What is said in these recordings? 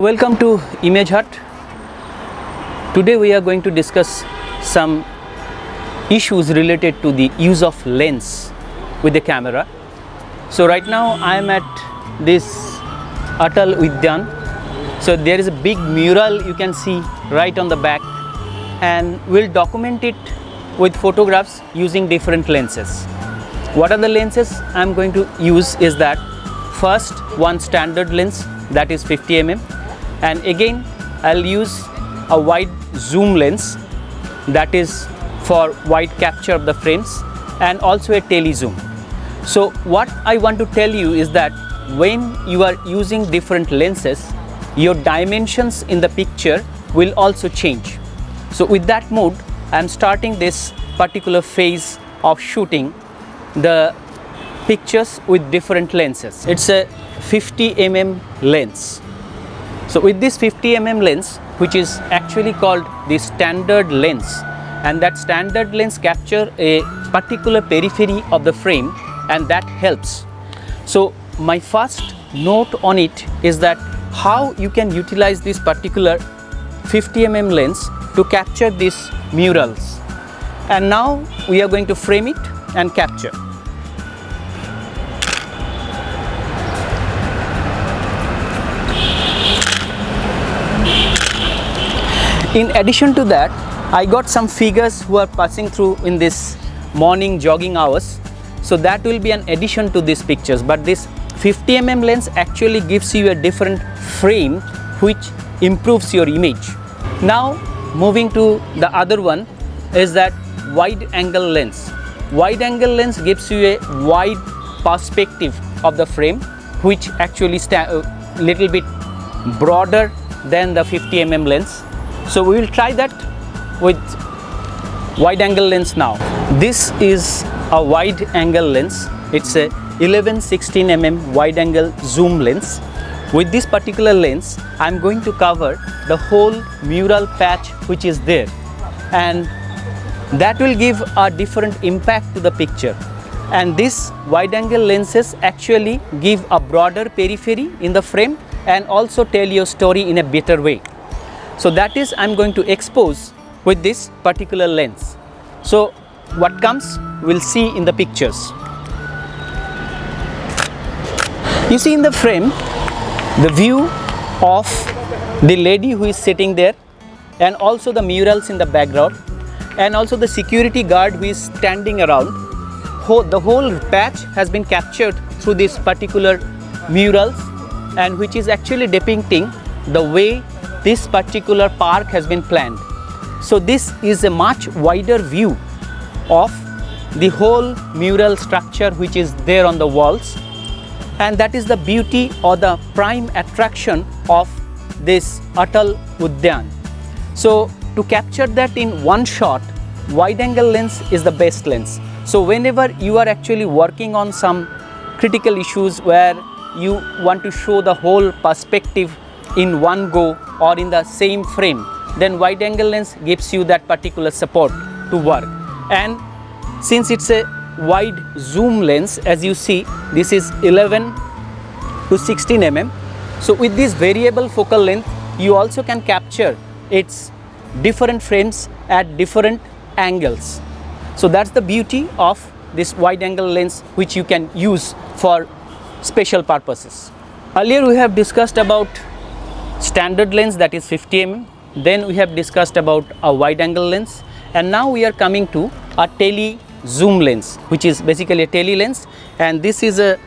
Welcome to Image Hut. Today we are going to discuss some issues related to the use of lens with the camera. So right now I am at this Atal Udyan. So there is a big mural you can see right on the back, and we'll document it with photographs using different lenses. What are the lenses I am going to use is that first one standard lens, that is 50 mm, and again I'll use a wide zoom lens, that is for wide capture of the frames, and also a tele zoom. So what I want to tell you is that when you are using different lenses, your dimensions in the picture will also change. So with that mode, I am starting this particular phase of shooting the pictures with different lenses. It's a 50 mm lens. So with this 50 mm lens, which is actually called the standard lens, and that standard lens capture a particular periphery of the frame, and that helps. So my first note on it is that how you can utilize this particular 50 mm lens to capture these murals. And now we are going to frame it and capture. In addition to that, I got some figures who are passing through in this morning jogging hours. So that will be an addition to these pictures. But this 50 mm lens actually gives you a different frame which improves your image. Now moving to the other one is that wide angle lens. Wide angle lens gives you a wide perspective of the frame, which actually a little bit broader than the 50 mm lens. So we will try that with wide angle lens now. This is a wide angle lens. It's a 11-16 mm wide angle zoom lens. With this particular lens, I am going to cover the whole mural patch which is there, and that will give a different impact to the picture. And this wide angle lenses actually give a broader periphery in the frame and also tell your story in a better way. So that is I am going to expose with this particular lens. So what comes we'll see in the pictures. You see in the frame the view of the lady who is sitting there, and also the murals in the background, and also the security guard who is standing around. The whole patch has been captured through this particular murals, and which is actually depicting the way this particular park has been planned. So this is a much wider view of the whole mural structure which is there on the walls, and that is the beauty or the prime attraction of this Atal Udyan. So to capture that in one shot, wide angle lens is the best lens. So whenever you are actually working on some critical issues where you want to show the whole perspective in one go or in the same frame, then wide angle lens gives you that particular support to work. And since it's a wide zoom lens, as you see, this is 11 to 16 mm. So with this variable focal length, you also can capture its different frames at different angles. So that's the beauty of this wide angle lens, which you can use for special purposes. Earlier we have discussed about standard lens, that is 50 mm. Then we have discussed about a wide angle lens, and now we are coming to a tele zoom lens, which is basically a tele lens, and this is a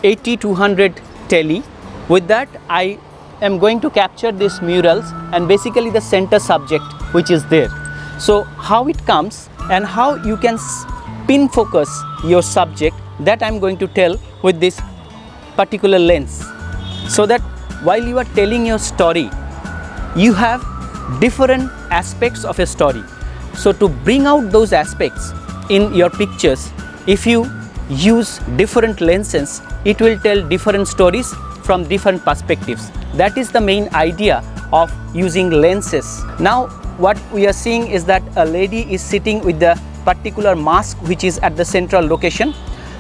80-100 tele. With that I am going to capture these murals and basically the center subject which is there. So how it comes and how you can pin focus your subject, that I am going to tell with this particular lens, so that while you are telling your story, you have different aspects of a story. So to bring out those aspects in your pictures, if you use different lenses, it will tell different stories from different perspectives. That is the main idea of using lenses. Now what we are seeing is that a lady is sitting with the particular mask which is at the central location.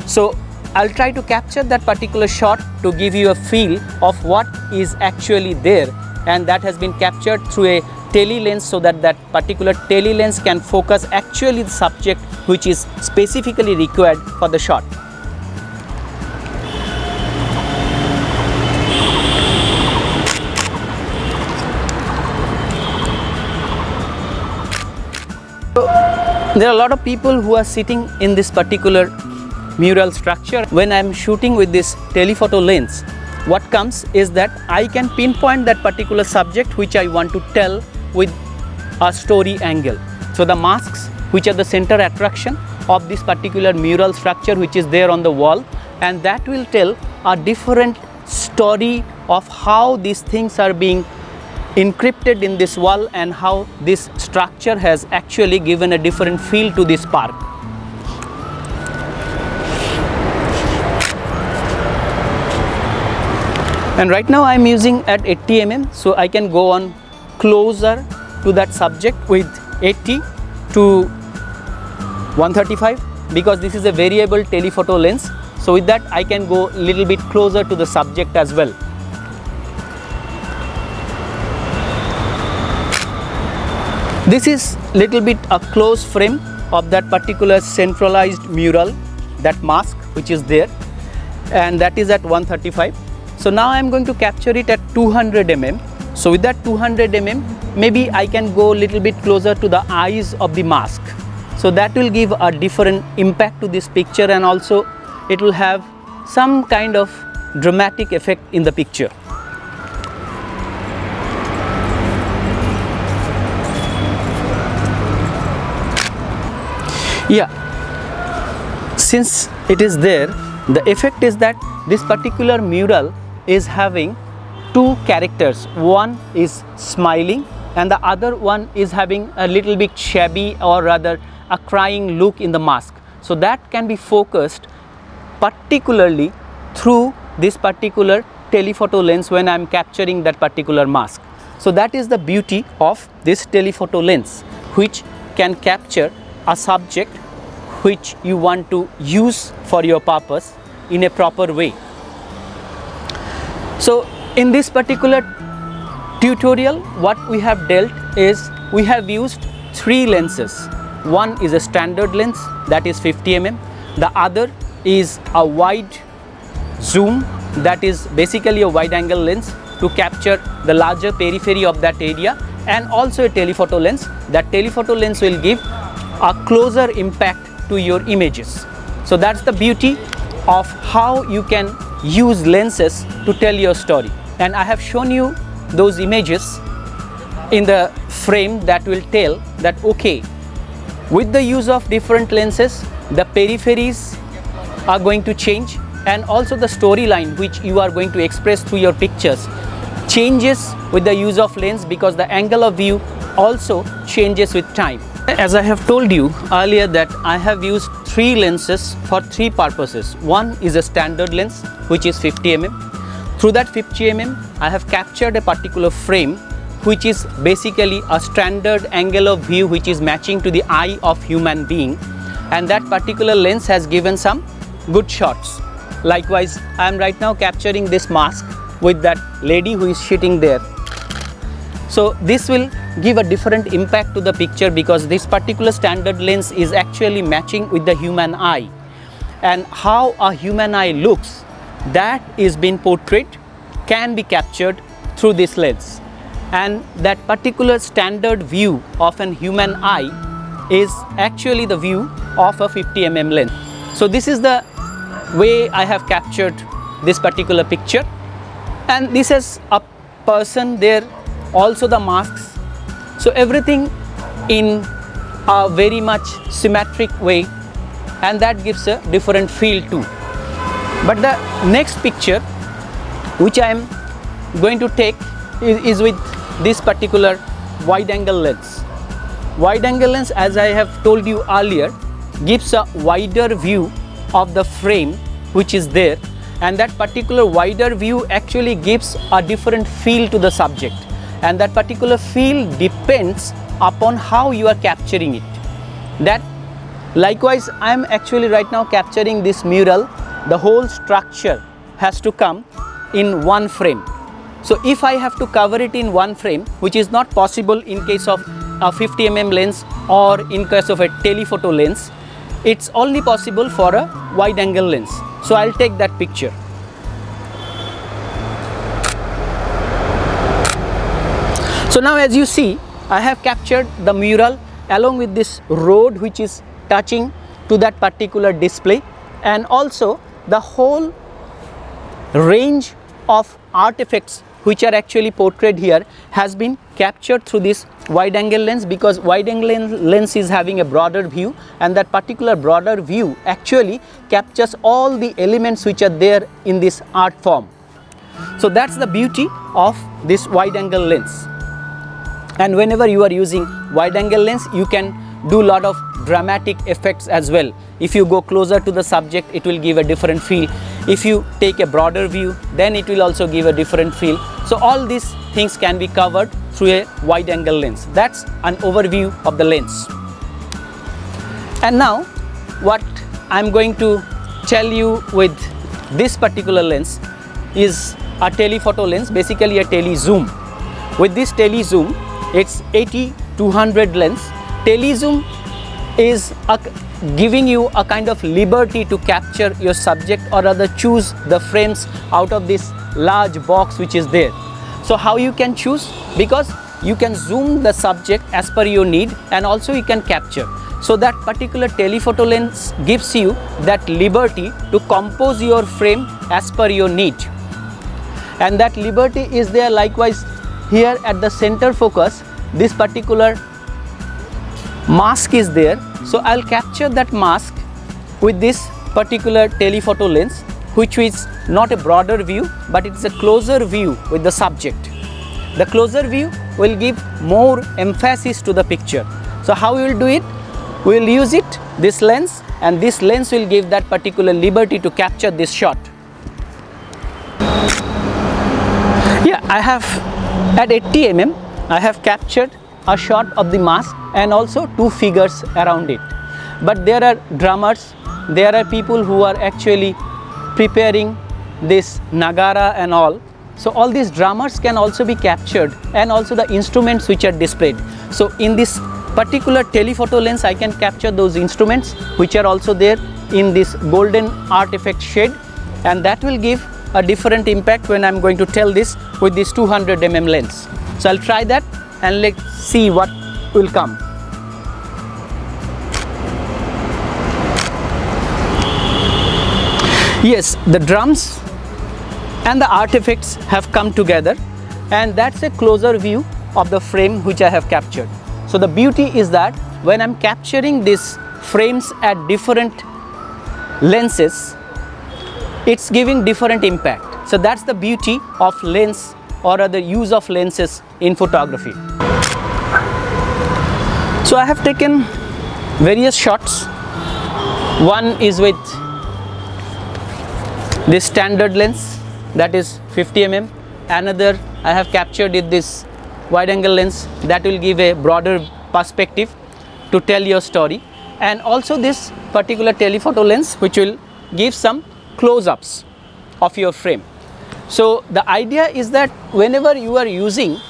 So I'll try to capture that particular shot to give you a feel of what is actually there and that has been captured through a tele lens, so that that particular tele lens can focus actually the subject which is specifically required for the shot. There are a lot of people who are sitting in this particular mural structure. When I am shooting with this telephoto lens, what comes is that I can pinpoint that particular subject which I want to tell with a story angle. So the masks, which are the center attraction of this particular mural structure which is there on the wall, and that will tell a different story of how these things are being encrypted in this wall and how this structure has actually given a different feel to this park. And right now I am using at 80 mm, so I can go on closer to that subject with 80 to 135, because this is a variable telephoto lens. So with that I can go a little bit closer to the subject as well. This is little bit a close frame of that particular centralized mural, that mask which is there, and that is at 135. So now I am going to capture it at 200 mm. So with that 200 mm, maybe I can go a little bit closer to the eyes of the mask. So that will give a different impact to this picture, and also it will have some kind of dramatic effect in the picture. Yeah, since it is there, the effect is that this particular mural is having two characters. One is smiling and the other one is having a little bit shabby, or rather a crying look in the mask. So that can be focused particularly through this particular telephoto lens when I am capturing that particular mask. So that is the beauty of this telephoto lens, which can capture a subject which you want to use for your purpose in a proper way. So in this particular tutorial, what we have dealt is we have used three lenses. One is a standard lens, that is 50 mm. The other is a wide zoom, that is basically a wide angle lens to capture the larger periphery of that area, and also a telephoto lens. That telephoto lens will give a closer impact to your images. So that's the beauty of how you can use lenses to tell your story. And I have shown you those images in the frame that will tell that, okay, with the use of different lenses, the peripheries are going to change, and also the storyline which you are going to express through your pictures changes with the use of lens, because the angle of view also changes with time. As I have told you earlier that I have used three lenses for three purposes. One is a standard lens which is 50 mm. Through that 50 mm I have captured a particular frame which is basically a standard angle of view which is matching to the eye of human being, and that particular lens has given some good shots. Likewise, I am right now capturing this mask with that lady who is sitting there. So this will give a different impact to the picture, because this particular standard lens is actually matching with the human eye, and how a human eye looks, that is being portrayed, can be captured through this lens. And that particular standard view of an human eye is actually the view of a 50 mm lens. So this is the way I have captured this particular picture, and this is a person there, also the masks. So everything in a very much symmetric way, and that gives a different feel too. But the next picture which I am going to take is with this particular wide angle lens. Wide angle lens, as I have told you earlier, gives a wider view of the frame which is there, and that particular wider view actually gives a different feel to the subject, and that particular feel depends upon how you are capturing it. That likewise, I am actually right now capturing this mural. The whole structure has to come in one frame. So if I have to cover it in one frame, which is not possible in case of a 50 mm lens or in case of a telephoto lens, it's only possible for a wide angle lens. So I'll take that picture. So now as you see, I have captured the mural along with this road which is touching to that particular display, and also the whole range of artifacts which are actually portrayed here has been captured through this wide angle lens, because wide angle lens is having a broader view, and that particular broader view actually captures all the elements which are there in this art form. So that's the beauty of this wide angle lens. And whenever you are using wide angle lens, you can do lot of dramatic effects as well. If you go closer to the subject, it will give a different feel. If you take a broader view, then it will also give a different feel. So all these things can be covered through a wide angle lens. That's an overview of the lens. And now what I'm going to tell you with this particular lens is a telephoto lens, basically a tele zoom. With this tele zoom, it's 80-200 lens. Tele zoom is giving you a kind of liberty to capture your subject, or rather choose the frames out of this large box which is there. So how you can choose? Because you can zoom the subject as per your need, and also you can capture. So that particular telephoto lens gives you that liberty to compose your frame as per your need. And that liberty is there likewise here at the center focus. This particular mask is there, so I'll capture that mask with this particular telephoto lens, which is not a broader view, but it's a closer view with the subject. The closer view will give more emphasis to the picture. So how we will do it? We will use it, this lens, and this lens will give that particular liberty to capture this shot. Yeah, I have at 80 mm, I have captured a shot of the mask and also two figures around it. But there are drummers, there are people who are actually preparing this nagara and all. So all these drummers can also be captured, and also the instruments which are displayed. So in this particular telephoto lens, I can capture those instruments which are also there in this golden artifact shade, and that will give a different impact when I'm going to tell this with this 200 mm lens. So I'll try that and let's see what will come. Yes, the drums and the artifacts have come together, and that's a closer view of the frame which I have captured. So the beauty is that when I'm capturing these frames at different lenses, it's giving different impact. So that's the beauty of lens, or other use of lenses in photography. So I have taken various shots. One is with this standard lens, that is 50 mm. Another I have captured with this wide angle lens, that will give a broader perspective to tell your story. And also this particular telephoto lens, which will give some close-ups of your frame. So the idea is that whenever you are using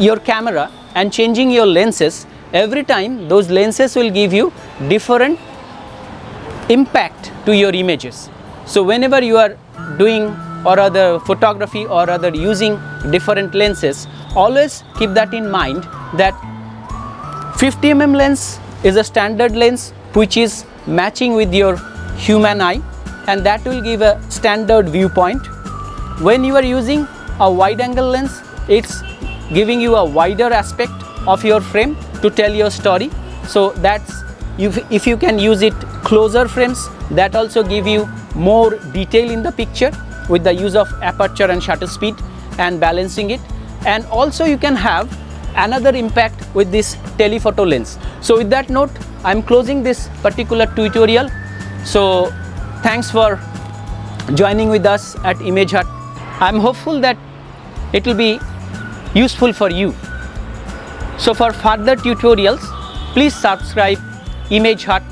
your camera and changing your lenses, every time those lenses will give you different impact to your images. So whenever you are doing or other photography or other using different lenses, always keep that in mind, that 50 mm lens is a standard lens which is matching with your human eye, and that will give a standard viewpoint. When you are using a wide angle lens, it's giving you a wider aspect of your frame to tell your story. So that's, if you can use it closer frames, that also give you more detail in the picture with the use of aperture and shutter speed and balancing it. And also you can have another impact with this telephoto lens. So with that note, I'm closing this particular tutorial. So thanks for joining with us at Image Hut. I'm hopeful that it will be useful for you. So for further tutorials, please subscribe Image Hut